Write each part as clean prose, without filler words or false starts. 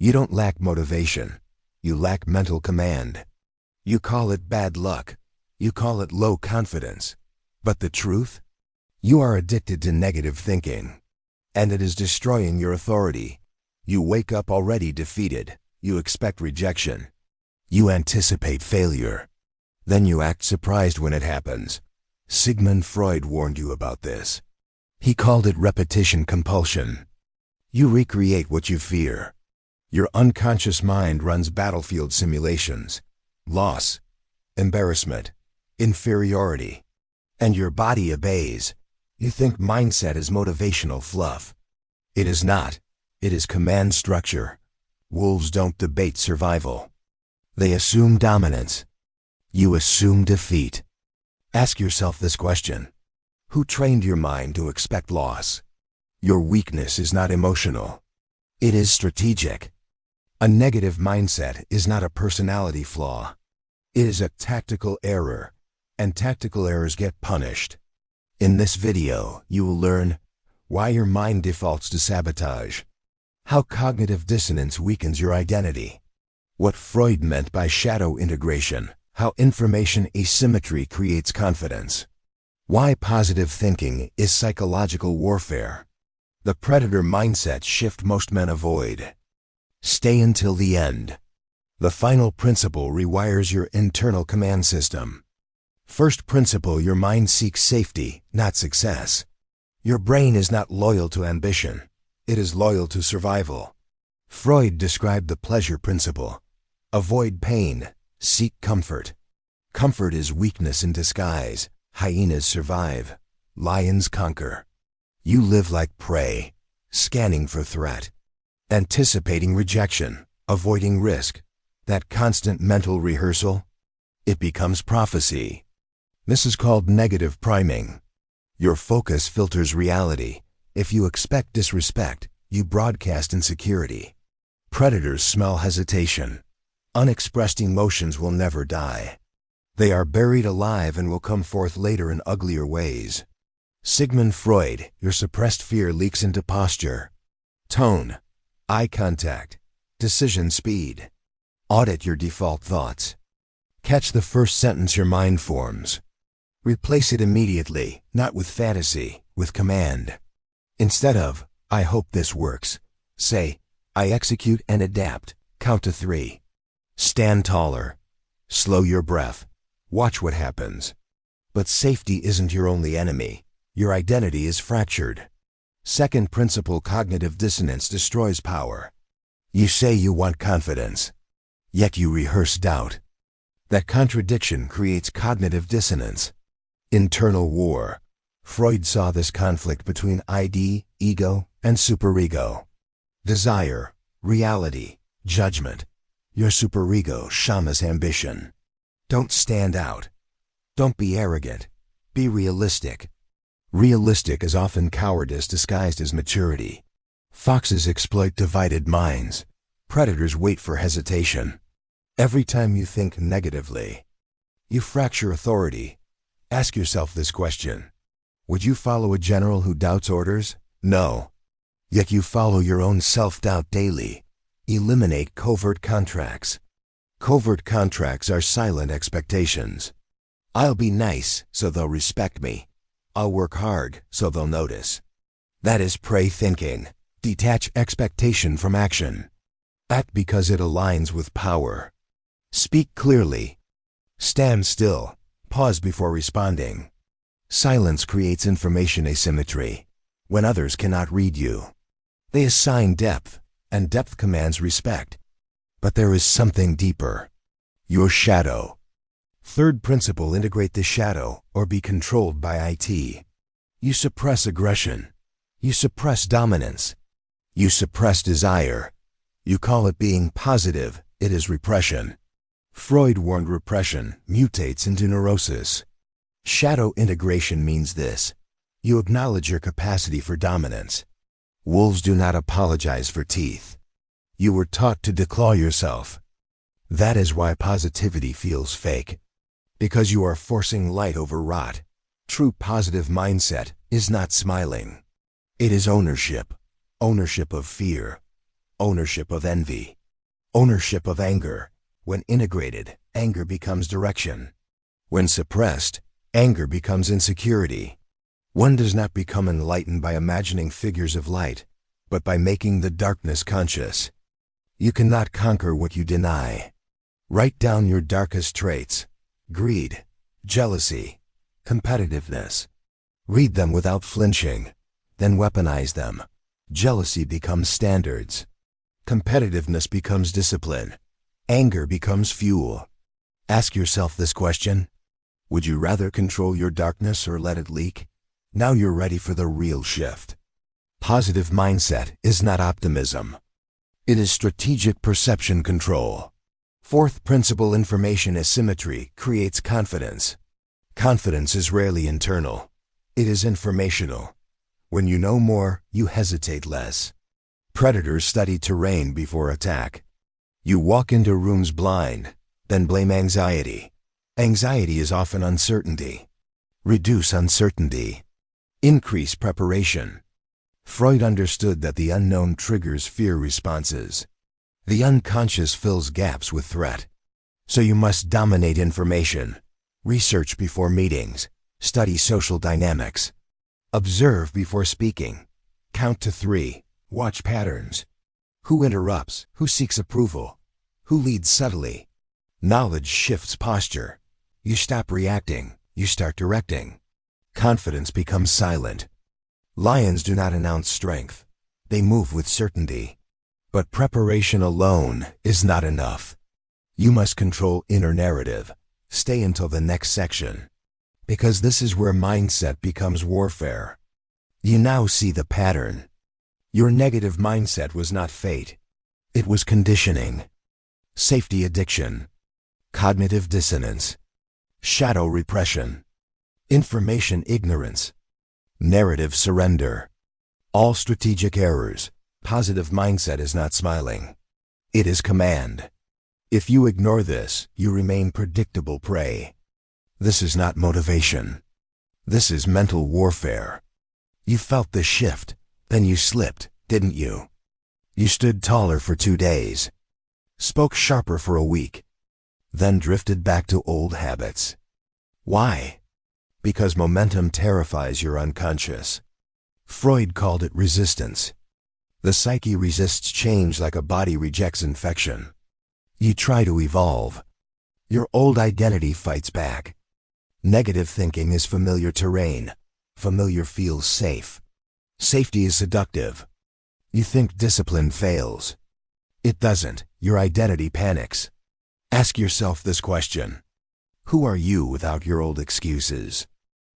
You don't lack motivation. You lack mental command. You call it bad luck. You call it low confidence. But the truth? You are addicted to negative thinking. And it is destroying your authority. You wake up already defeated. You expect rejection. You anticipate failure. Then you act surprised when it happens. Sigmund Freud warned you about this. He called it repetition compulsion. You recreate what you fear. Your unconscious mind runs battlefield simulations. Loss, embarrassment, inferiority. And your body obeys. You think mindset is motivational fluff. It is not. It is command structure. Wolves don't debate survival. They assume dominance. You assume defeat. Ask yourself this question. Who trained your mind to expect loss? Your weakness is not emotional. It is strategic. A negative mindset is not a personality flaw. It is a tactical error, and tactical errors get punished. In this video, you will learn why your mind defaults to sabotage, how cognitive dissonance weakens your identity, what Freud meant by shadow integration, how information asymmetry creates confidence, why positive thinking is psychological warfare, the predator mindset shift most men avoid. Stay until the end. The final principle rewires your internal command system. First principle: your mind seeks safety, not success. Your brain is not loyal to ambition. It is loyal to survival. Freud described the pleasure principle. Avoid pain, seek comfort. Comfort is weakness in disguise. Hyenas survive. Lions conquer. You live like prey, scanning for threat, anticipating rejection, avoiding risk. That constant mental rehearsal, it becomes prophecy. This is called negative priming. Your focus filters reality. If you expect disrespect, you broadcast insecurity. Predators smell hesitation. Unexpressed emotions will never die. They are buried alive and will come forth later in uglier ways. Sigmund Freud: your suppressed fear leaks into posture, tone, eye contact, decision speed. Audit your default thoughts. Catch the first sentence your mind forms. Replace it immediately, not with fantasy, with command. Instead of, "I hope this works," say, "I execute and adapt." Count to 3. Stand taller. Slow your breath. Watch what happens. But safety isn't your only enemy. Your identity is fractured. Second principle: cognitive dissonance destroys power. You say you want confidence, yet you rehearse doubt. That contradiction creates cognitive dissonance. Internal war. Freud saw this conflict between ID, ego, and superego. Desire, reality, judgment. Your superego shamas ambition. Don't stand out. Don't be arrogant. Be realistic. Realistic is often cowardice disguised as maturity. Foxes exploit divided minds. Predators wait for hesitation. Every time you think negatively, you fracture authority. Ask yourself this question. Would you follow a general who doubts orders? No. Yet you follow your own self-doubt daily. Eliminate covert contracts. Covert contracts are silent expectations. I'll be nice, so they'll respect me. I'll work hard, so they'll notice. That is prey thinking. Detach expectation from action. Act because it aligns with power. Speak clearly. Stand still. Pause before responding. Silence creates information asymmetry. When others cannot read you, they assign depth, and depth commands respect. But there is something deeper. Your shadow. Third principle: integrate the shadow, or be controlled by IT. You suppress aggression. You suppress dominance. You suppress desire. You call it being positive. It is repression. Freud warned repression mutates into neurosis. Shadow integration means this. You acknowledge your capacity for dominance. Wolves do not apologize for teeth. You were taught to declaw yourself. That is why positivity feels fake. Because you are forcing light over rot. True positive mindset is not smiling. It is ownership. Ownership of fear. ownership of envy, ownership of anger. When integrated, anger becomes direction. When suppressed, anger becomes insecurity. One does not become enlightened by imagining figures of light, but by making the darkness conscious. You cannot conquer what you deny. Write down your darkest traits: greed, jealousy, competitiveness. Read them without flinching, then weaponize them. Jealousy becomes standards. Competitiveness becomes discipline. Anger becomes fuel. Ask yourself this question: would you rather control your darkness or let it leak? Now you're ready for the real shift. Positive mindset is not optimism. It is strategic perception control. Fourth principle: information asymmetry creates confidence. Confidence is rarely internal. It is informational. When you know more, you hesitate less. Predators study terrain before attack. You walk into rooms blind, then blame anxiety. Anxiety is often uncertainty. Reduce uncertainty. Increase preparation. Freud understood that the unknown triggers fear responses. The unconscious fills gaps with threat. So you must dominate information. Research before meetings. Study social dynamics. Observe before speaking. Count to 3. Watch patterns. Who interrupts? Who seeks approval? Who leads subtly? Knowledge shifts posture. You stop reacting. You start directing. Confidence becomes silent. Lions do not announce strength. They move with certainty. But preparation alone is not enough. You must control inner narrative. Stay until the next section. Because this is where mindset becomes warfare. You now see the pattern. Your negative mindset was not fate. It was conditioning. Safety addiction. Cognitive dissonance. Shadow repression. Information ignorance. Narrative surrender. All strategic errors. Positive mindset is not smiling. It is command. If you ignore this, you remain predictable prey. This is not motivation. This is mental warfare. You felt the shift, then you slipped, didn't you? You stood taller for 2 days, spoke sharper for a week, then drifted back to old habits. Why? Because momentum terrifies your unconscious. Freud called it resistance. The psyche resists change like a body rejects infection. You try to evolve. Your old identity fights back. Negative thinking is familiar terrain. Familiar feels safe. Safety is seductive. You think discipline fails. It doesn't. Your identity panics. Ask yourself this question: who are you without your old excuses?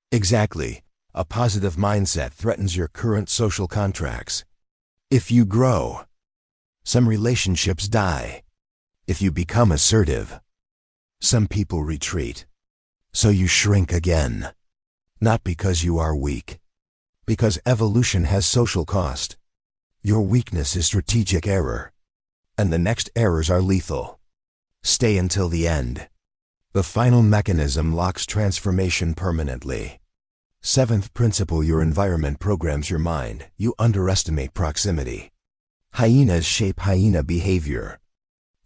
Exactly. A positive mindset threatens your current social contracts. If you grow, some relationships die. If you become assertive, some people retreat. So you shrink again. Not because you are weak. Because evolution has social cost. Your weakness is strategic error. And the next errors are lethal. Stay until the end. The final mechanism locks transformation permanently. Seventh principle: your environment programs your mind. You underestimate proximity. Hyenas shape hyena behavior.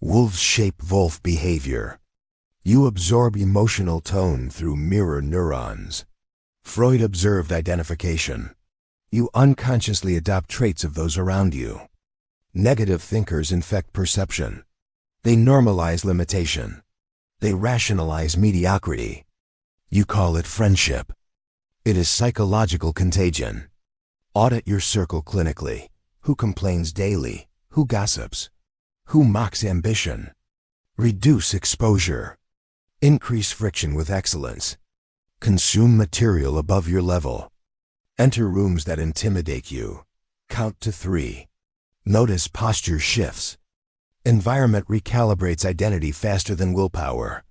Wolves shape wolf behavior. You absorb emotional tone through mirror neurons. Freud observed identification. You unconsciously adopt traits of those around you. Negative thinkers infect perception. They normalize limitation. They rationalize mediocrity. You call it friendship. It is psychological contagion. Audit your circle clinically. Who complains daily? Who gossips? Who mocks ambition? Reduce exposure. Increase friction with excellence. Consume material above your level. Enter rooms that intimidate you. Count to 3. Notice posture shifts. Environment recalibrates identity faster than willpower.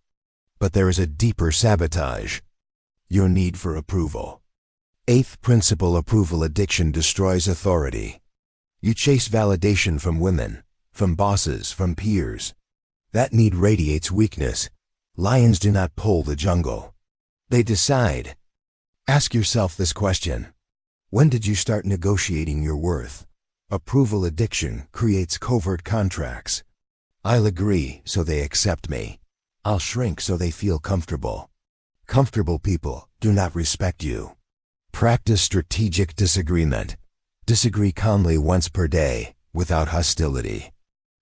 But there is a deeper sabotage: your need for approval. Eighth principle: approval addiction destroys authority. You chase validation from women, from bosses, from peers. That need radiates weakness. Lions do not pull the jungle. They decide. Ask yourself this question: when did you start negotiating your worth? Approval addiction creates covert contracts. I'll agree so they accept me. I'll shrink so they feel comfortable. Comfortable people do not respect you. Practice strategic disagreement. Disagree calmly once per day, without hostility.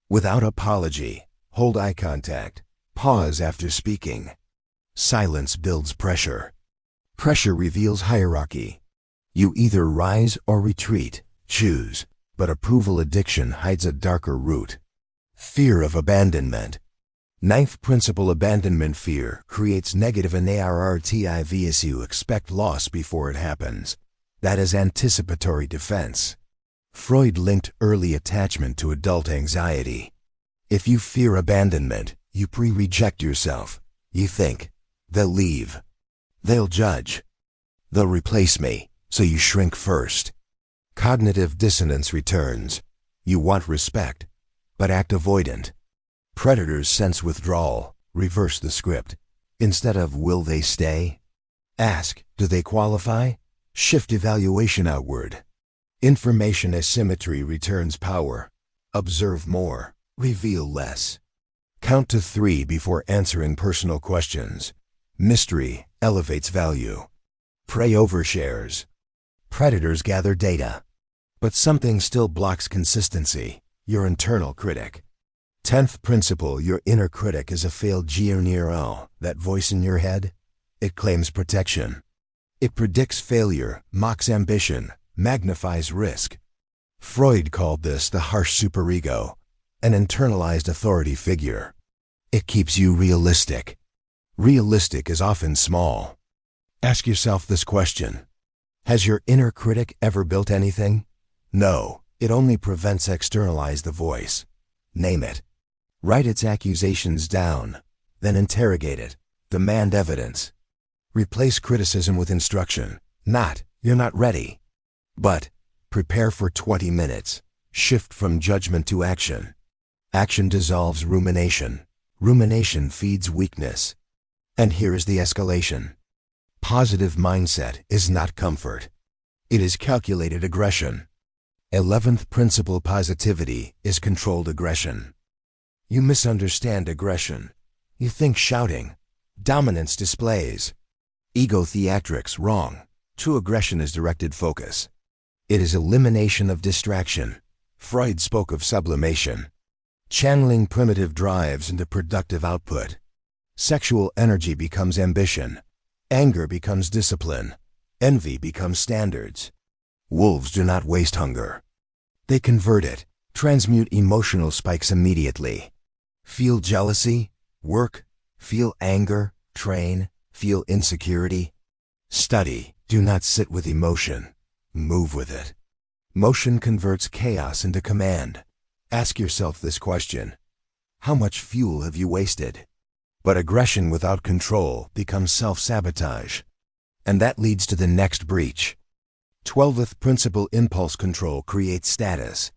Without apology, hold eye contact. Pause after speaking. Silence builds pressure. Pressure reveals hierarchy. You either rise or retreat, choose, but approval addiction hides a darker root. Fear of abandonment. Ninth principle: abandonment fear creates negative narrative as you expect loss before it happens. That is anticipatory defense. Freud linked early attachment to adult anxiety. If you fear abandonment, you pre-reject yourself. You think, they'll leave. They'll judge. They'll replace me, so you shrink first. Cognitive dissonance returns. You want respect, but act avoidant. Predators sense withdrawal. Reverse the script. Instead of will they stay? Ask, do they qualify? Shift evaluation outward. Information asymmetry returns power. Observe more. Reveal less. Count to 3 before answering personal questions. Mystery elevates value. Prey overshares. Predators gather data. But something still blocks consistency. Your internal critic. 10th principle: your inner critic is a failed GNRO. That voice in your head? It claims protection. It predicts failure, mocks ambition, magnifies risk. Freud called this the harsh superego, an internalized authority figure. It keeps you realistic. Realistic is often small. Ask yourself this question: has your inner critic ever built anything? No, it only prevents externalize the voice. Name it. Write its accusations down, then interrogate it. Demand evidence. Replace criticism with instruction. Not, you're not ready. But, prepare for 20 minutes. Shift from judgment to action. Action dissolves rumination. Rumination feeds weakness. And here is the escalation. Positive mindset is not comfort. It is calculated aggression. 11th principle: positivity is controlled aggression. You misunderstand aggression. You think shouting, dominance displays. Ego theatrics, wrong. True aggression is directed focus. It is elimination of distraction. Freud spoke of sublimation. Channeling primitive drives into productive output. Sexual energy becomes ambition. Anger becomes discipline. Envy becomes standards. Wolves do not waste hunger. They convert it, transmute emotional spikes immediately. Feel jealousy, work. Feel anger, train. Feel insecurity. Study, do not sit with emotion. Move with it. Motion converts chaos into command. Ask yourself this question: how much fuel have you wasted? But aggression without control becomes self-sabotage. And that leads to the next breach. 12th principle: impulse control creates status.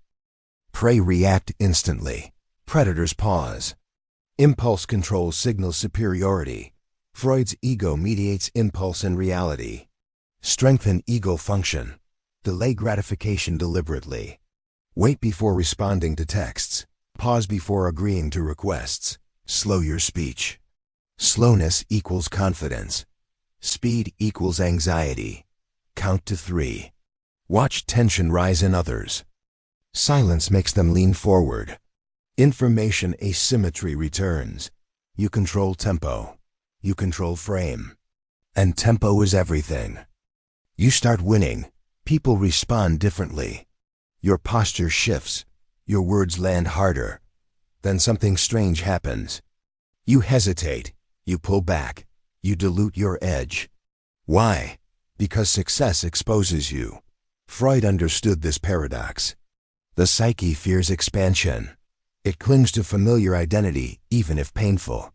Prey react instantly. Predators pause. Impulse control signals superiority. Freud's ego mediates impulse and reality. Strengthen ego function. Delay gratification deliberately. Wait before responding to texts. Pause before agreeing to requests. Slow your speech. Slowness equals confidence. Speed equals anxiety. Count to 3. Watch tension rise in others. Silence makes them lean forward. Information asymmetry returns. You control tempo. You control frame. And tempo is everything. You start winning. People respond differently. Your posture shifts. Your words land harder. Then something strange happens. You hesitate. You pull back. You dilute your edge. Why? Because success exposes you. Freud understood this paradox. The psyche fears expansion. It clings to familiar identity, even if painful.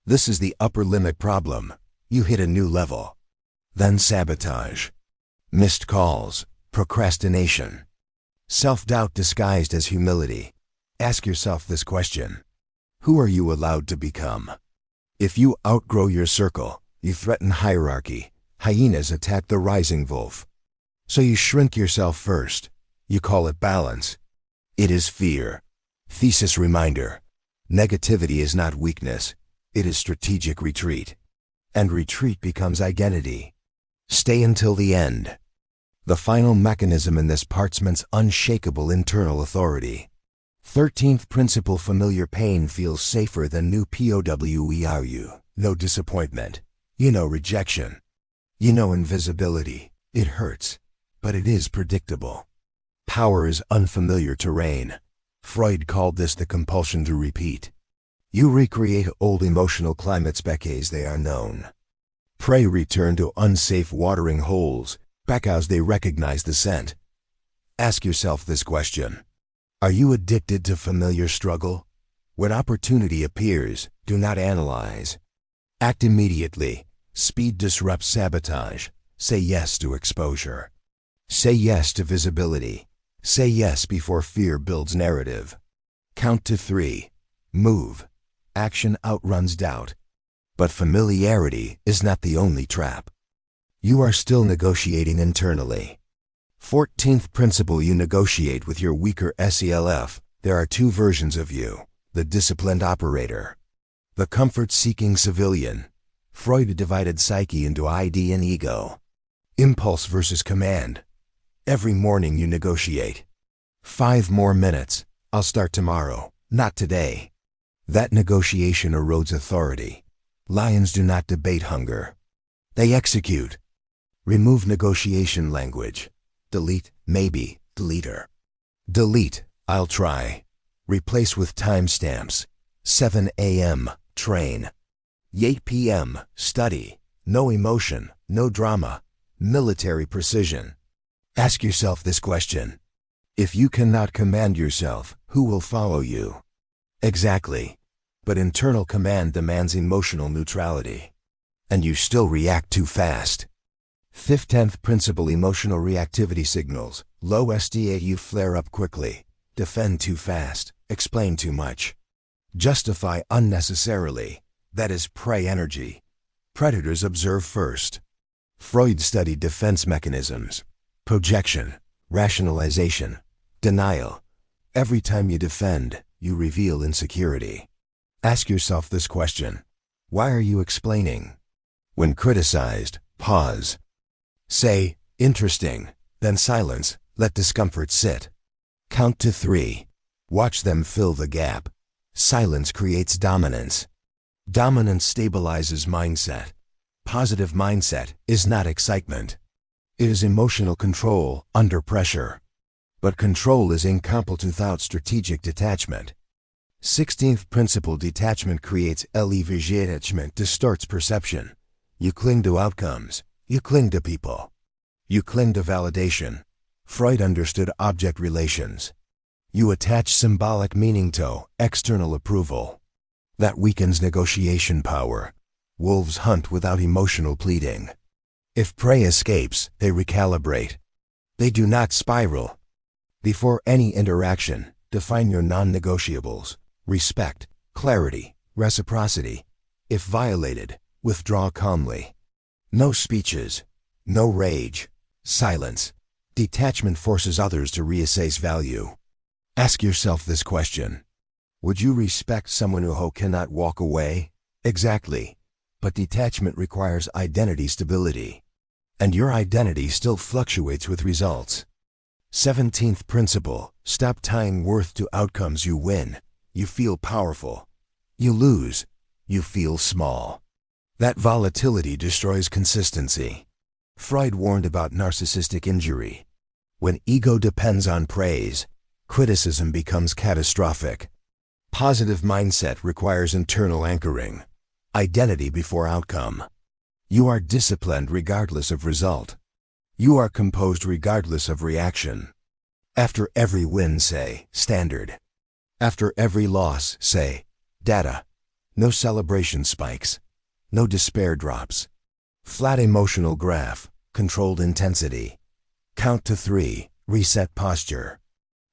This is the upper limit problem. You hit a new level. Then sabotage. Missed calls. Procrastination. Self-doubt disguised as humility. Ask yourself this question: who are you allowed to become? If you outgrow your circle, you threaten hierarchy. Hyenas attack the rising wolf. So you shrink yourself first. You call it balance. It is fear. Thesis reminder. Negativity is not weakness. It is strategic retreat. And retreat becomes identity. Stay until the end. The final mechanism in this parchment's unshakable internal authority. 13th principle: familiar pain feels safer than new POWERU. No disappointment. You know rejection. You know invisibility. It hurts, but it is predictable. Power is unfamiliar terrain. Freud called this the compulsion to repeat. You recreate old emotional climates because they are known. Prey return to unsafe watering holes, because they recognize the scent. Ask yourself this question. Are you addicted to familiar struggle? When opportunity appears, do not analyze. Act immediately. Speed disrupts sabotage. Say yes to exposure. Say yes to visibility. Say yes before fear builds narrative. Count to 3. Move. Action outruns doubt. But familiarity is not the only trap. You are still negotiating internally. 14th principle: you negotiate with your weaker SELF. There are two versions of you: the disciplined operator, the comfort-seeking civilian. Freud divided psyche into ID and ego. Impulse versus command. Every morning you negotiate. 5 more minutes. I'll start tomorrow, not today. That negotiation erodes authority. Lions do not debate hunger. They execute. Remove negotiation language. Delete, maybe, deleter. Delete, I'll try. Replace with timestamps. 7 a.m., train. 8 p.m., study. No emotion, no drama. Military precision. Ask yourself this question. If you cannot command yourself, who will follow you? Exactly. But internal command demands emotional neutrality. And you still react too fast. 15th principle: emotional reactivity signals. Low SDA: you flare up quickly, defend too fast, explain too much, justify unnecessarily. That is prey energy. Predators observe first. Freud studied defense mechanisms: projection, rationalization, denial. Every time you defend, you reveal insecurity. Ask yourself this question. Why are you explaining? When criticized, pause. Say, interesting, then silence, let discomfort sit. Count to 3. Watch them fill the gap. Silence creates dominance. Dominance stabilizes mindset. Positive mindset is not excitement. It is emotional control under pressure. But control is incomplete without strategic detachment. 16th principle: detachment creates detachment distorts perception. You cling to outcomes. You cling to people. You cling to validation. Freud understood object relations. You attach symbolic meaning to external approval. That weakens negotiation power. Wolves hunt without emotional pleading. If prey escapes, they recalibrate. They do not spiral. Before any interaction, define your non-negotiables: respect, clarity, reciprocity. If violated, withdraw calmly. No speeches, no rage, silence. Detachment forces others to reassess value. Ask yourself this question. Would you respect someone who cannot walk away? Exactly. But detachment requires identity stability. And your identity still fluctuates with results. 17th principle: stop tying worth to outcomes. You win, you feel powerful. You lose, you feel small. That volatility destroys consistency. Freud warned about narcissistic injury. When ego depends on praise, criticism becomes catastrophic. Positive mindset requires internal anchoring. Identity before outcome. You are disciplined regardless of result. You are composed regardless of reaction. After every win, say, standard. After every loss, say, data. No celebration spikes. No despair drops. Flat emotional graph, controlled intensity. Count to 3, reset posture.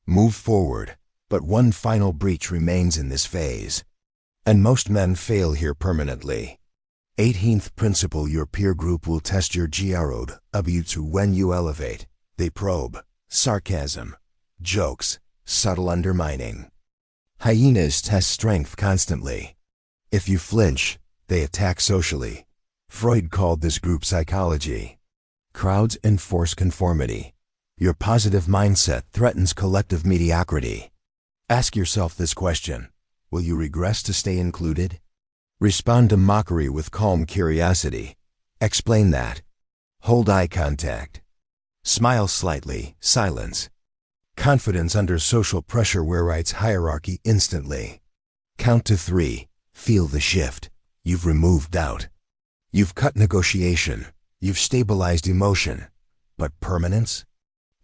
Move forward, but one final breach remains in this phase. And most men fail here permanently. 18th principle: your peer group will test your growth abuse when you elevate. They probe, sarcasm, jokes, subtle undermining. Hyenas test strength constantly. If you flinch, they attack socially. Freud called this group psychology. Crowds enforce conformity. Your positive mindset threatens collective mediocrity. Ask yourself this question: will you regress to stay included? Respond to mockery with calm curiosity. Explain that. Hold eye contact. Smile slightly, silence. Confidence under social pressure rewrites hierarchy instantly. Count to 3. Feel the shift. You've removed doubt. You've cut negotiation. You've stabilized emotion. But permanence?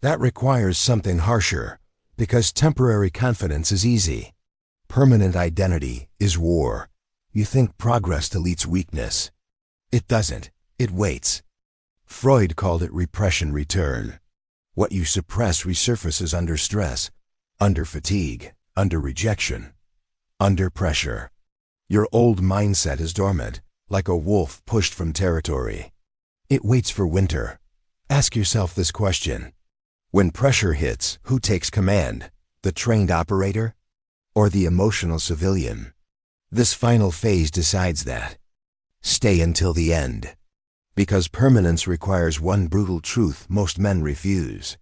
That requires something harsher, because temporary confidence is easy. Permanent identity is war. You think progress deletes weakness. It doesn't. It waits. Freud called it repression return. What you suppress resurfaces under stress, under fatigue, under rejection, under pressure. Your old mindset is dormant, like a wolf pushed from territory. It waits for winter. Ask yourself this question: when pressure hits, who takes command? The trained operator or the emotional civilian? This final phase decides that. Stay until the end. Because permanence requires one brutal truth most men refuse.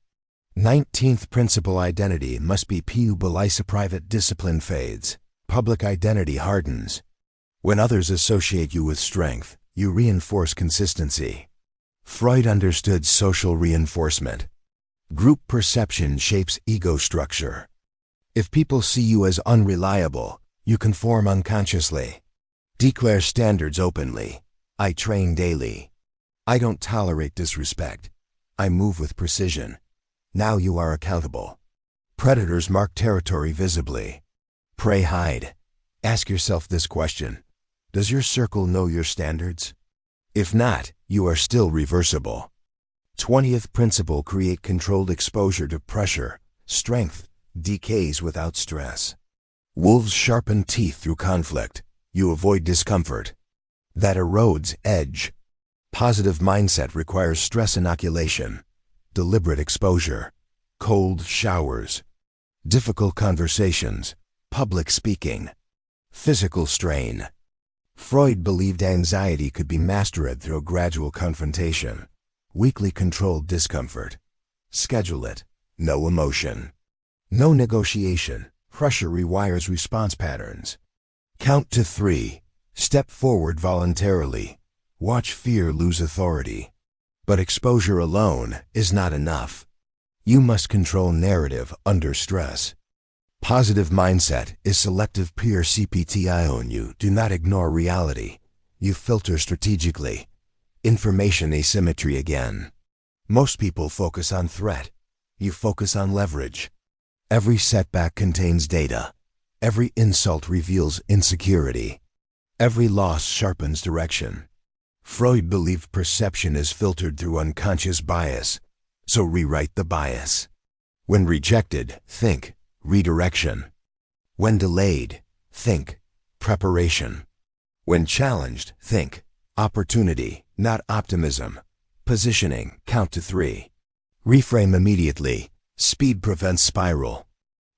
19th principle: identity must be pu. Private discipline fades. Public identity hardens. When others associate you with strength, you reinforce consistency. Freud understood social reinforcement. Group perception shapes ego structure. If people see you as unreliable, you conform unconsciously. Declare standards openly. I train daily. I don't tolerate disrespect. I move with precision. Now you are accountable. Predators mark territory visibly. Prey hide. Ask yourself this question: does your circle know your standards? If not, you are still reversible. 20th principle: create controlled exposure to pressure. Strength decays without stress. Wolves sharpen teeth through conflict. You avoid discomfort. That erodes edge. Positive mindset requires stress inoculation, deliberate exposure, cold showers, difficult conversations, public speaking, physical strain. Freud believed anxiety could be mastered through gradual confrontation, weekly controlled discomfort. Schedule it. No emotion. No negotiation. Pressure rewires response patterns. Count to 3. Step forward voluntarily. Watch fear lose authority. But exposure alone is not enough. You must control narrative under stress. Positive mindset is selective peer CPTION. You do not ignore reality. You filter strategically. Information asymmetry again. Most people focus on threat. You focus on leverage. Every setback contains data. Every insult reveals insecurity. Every loss sharpens direction. Freud believed perception is filtered through unconscious bias, so rewrite the bias. When rejected, think redirection. When delayed, think preparation. When challenged, think opportunity, not optimism. Positioning. Count to 3. Reframe immediately. Speed prevents spiral.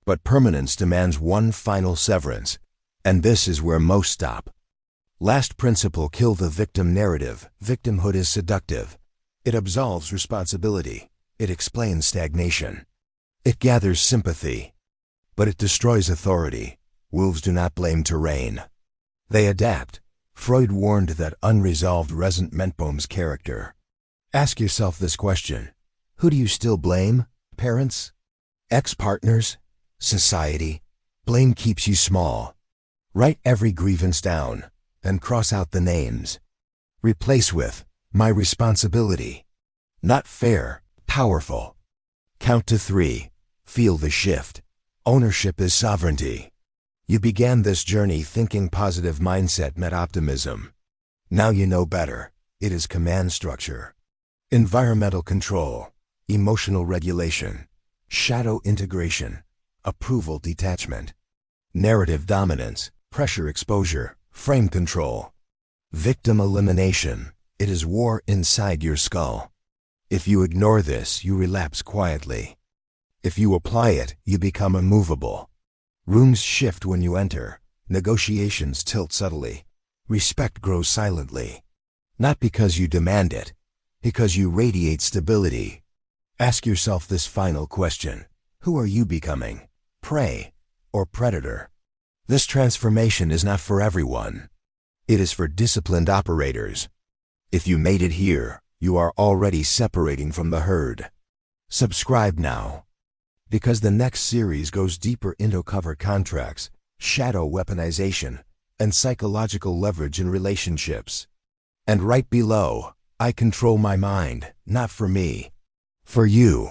But permanence demands one final severance, and this is where most stop. Last principle: kill the victim narrative. Victimhood is seductive. It absolves responsibility. It explains stagnation. It gathers sympathy. But it destroys authority. Wolves do not blame terrain. They adapt. Freud warned that unresolved resentment bombs character. Ask yourself this question: who do you still blame? Parents? Ex-partners? Society? Blame keeps you small. Write every grievance down. Then cross out the names. Replace with, my responsibility. Not fair, powerful. Count to 3. Feel the shift. Ownership is sovereignty. You began this journey thinking positive mindset meant optimism. Now you know better. It is command structure. Environmental control. Emotional regulation. Shadow integration. Approval detachment. Narrative dominance. Pressure exposure. Frame control. Victim elimination. It is war inside your skull. If you ignore this, you relapse quietly. If you apply it, you become immovable. Rooms shift when you enter. Negotiations tilt subtly. Respect grows silently. Not because you demand it, because you radiate stability. Ask yourself this final question. Who are you becoming? Prey or predator? This transformation is not for everyone. It is for disciplined operators. If you made it here, you are already separating from the herd. Subscribe now, because the next series goes deeper into covert contracts, shadow weaponization, and psychological leverage in relationships. And right below, I control my mind, not for me, for you.